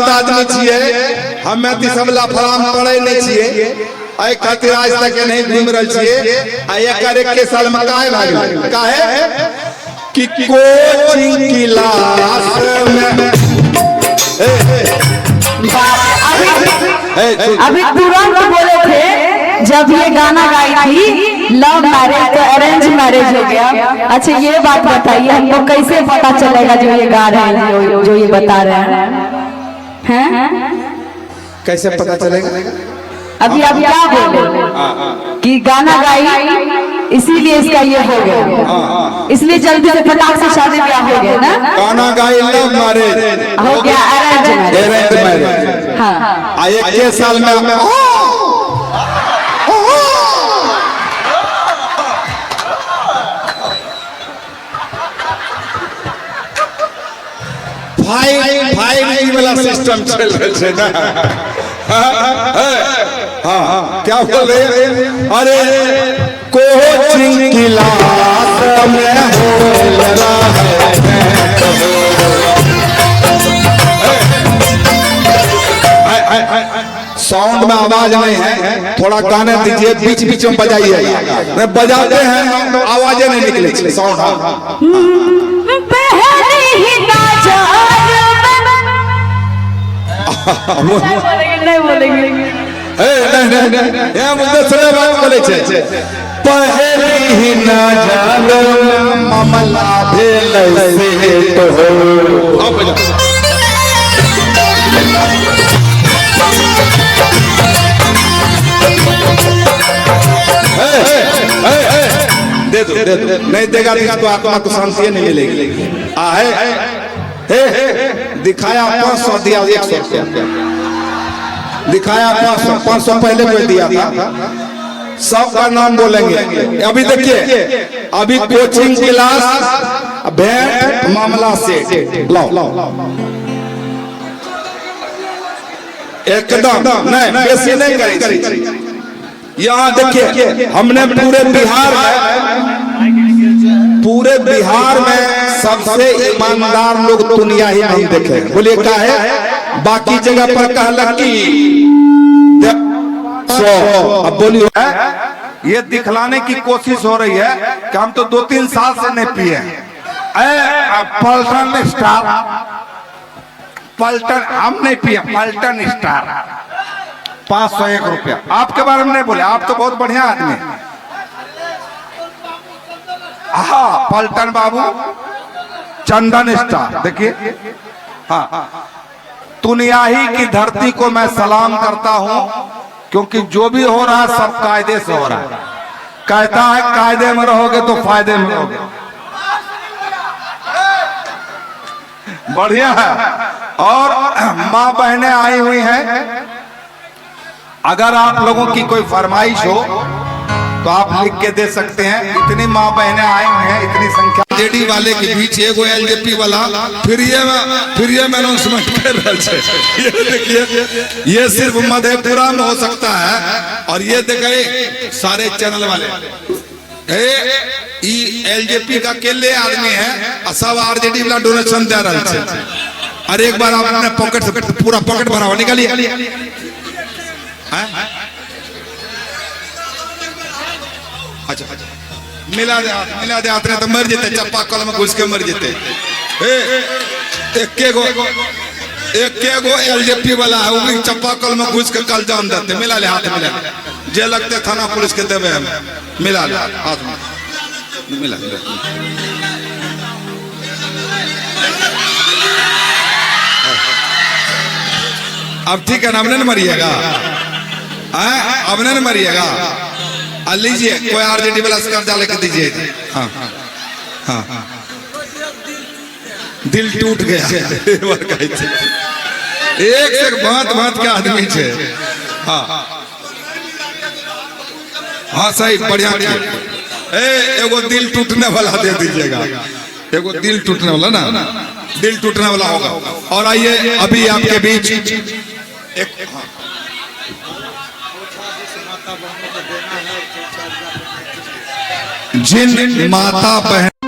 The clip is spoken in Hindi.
संत आदमी छिए, हमें ती सब लफड़ाम पड़े नहीं छिए, आई खातिर आज तक नहीं घूम रहल छिए। आ एकर 21 साल में काहे भाग काहे कि कोचिंग क्लास में अभी तुरंत बोले थे जब ये गाना गाई थी लव मैरिज तो अरेंज मैरिज हो गया। अच्छा ये बात बताइए हमको कैसे पता चलेगा जो ये गा रहे हैं जो ये बता रहे हैं कैसे पता चलेगा? अभी आप क्या बोले कि गाना गाई इसीलिए इसका ये हो गया, इसलिए जल्दी से फटाक से शादी ब्याह हो गया ना। गाना गाई लव मैरिज हो गया अरेंज मैरिज। हाँ 21 साल में फाइव वाला सिस्टम चल रहा है ना। हाँ क्या बोल रहे हैं? अरे कोचिंग क्लास में हो रहा है। साउंड में आवाज नहीं है, थोड़ा गाने दीजिए, बीच बीच में बजाइए। बजाते हैं तो आवाजें नहीं निकले साउंड। नहीं बोलेंगे पहले ही न जानो मामला भेल से तो दे दो नहीं देगा तो आत्मा को शांति नहीं मिलेगी। दिखाया 500 दिया 100 रुपया, दिखाया 500 पहले कोई दिया था। सबका नाम बोलेंगे। अभी देखिए अभी कोचिंग क्लास भेंट मामला से लाओ एकदम नहीं बेसी नहीं करेगी। यहाँ देखिए हमने पूरे बिहार में सबसे ईमानदार लोग दुनिया ही नहीं देखे। बोलिए क्या है? बाकी जगह पर कहला कि अब बोलिए ये दिखलाने की कोशिश हो रही है कि हम तो 2-3 साल से नहीं पिए। पल्टन स्टार पल्टन हम नहीं पिए, पल्टन स्टार 501 रुपया। आपके बारे में नहीं बोले, आप तो बहुत बढ़िया आदमी है। हाँ पल्टन बाबू चंदन स्टार देखिए। हाँ दुनियाही की धरती को मैं सलाम करता हूँ, क्योंकि जो भी हो रहा है सब कायदे से हो रहा है। कहता है कायदे में रहोगे तो फायदे में रहोगे। बढ़िया है। और माँ बहनें आई हुई हैं, अगर आप लोगों की कोई फरमाइश हो तो आप लिख के दे सकते हैं। इतनी माँ बहनें आई हुई हैं, इतनी संख्या। जेडी वाले के बीच एगो एलजेपी वाला फिर ये में अनाउंसमेंट कर रहा है। ये देखिए ये सिर्फ मधेपुरा में हो सकता है। और ये देखिए सारे चैनल वाले एलजेपी का अकेले आदमी है, सब आरजेडी वाला डोनेशन दे रहा है। और एक बार आपने पॉकेट से पूरा पॉकेट भरा हुआ निकालिए। अच्छा मिला दे आते तो मर जेते, चप्पा कल में घुस के मर जेते। एक एलजेपी वाला है, वो चप्पा कल में घुस के कल जान देते। मिला ले हाथ मिला जे लगते थाना पुलिस के देवे मिला ले हाथ में मिला। अब ठीक है ना, अब नहीं मरिएगा, अब नहीं मरिएगा। लीजिए कोई आरजेडी वाला स्कार डाले के दीजिए। हाँ हाँ हाँ दिल टूट गया। एक से भांत के आदमी छे। हाँ हाँ सही बढ़िया। एगो दिल टूटने वाला दे दीजिएगा, एगो दिल टूटने वाला ना, दिल टूटने वाला होगा। और आइए अभी आपके बीच एक जिन माता बहन